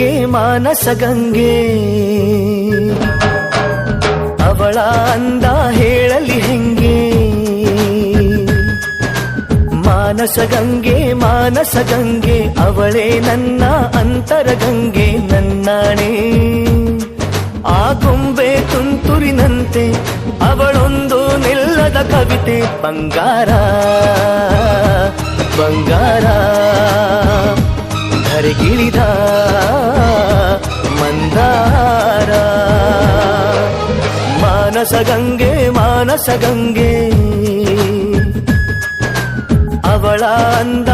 ಗಂಗೆ ಮಾನಸ ಗಂಗೆ ಅವಳ ಅಂದ ಹೇಳಲಿ ಹೆಂಗೆ ಮಾನಸ ಗಂಗೆ ಅವಳೇ ನನ್ನ ಅಂತರ ಗಂಗೆ ನನ್ನಾಣೆ ಆ ಗೊಂಬೆ ತುಂತುರಿನಂತೆ ಅವಳೊಂದು ನಿಲ್ಲದ ಕವಿತೆ ಬಂಗಾರ ಬಂಗಾರ ಧರೆಗಿಳಿದ ಮಂದಾರ ಮಾನಸ ಗಂಗೆ ಅವಳ ಅಂದ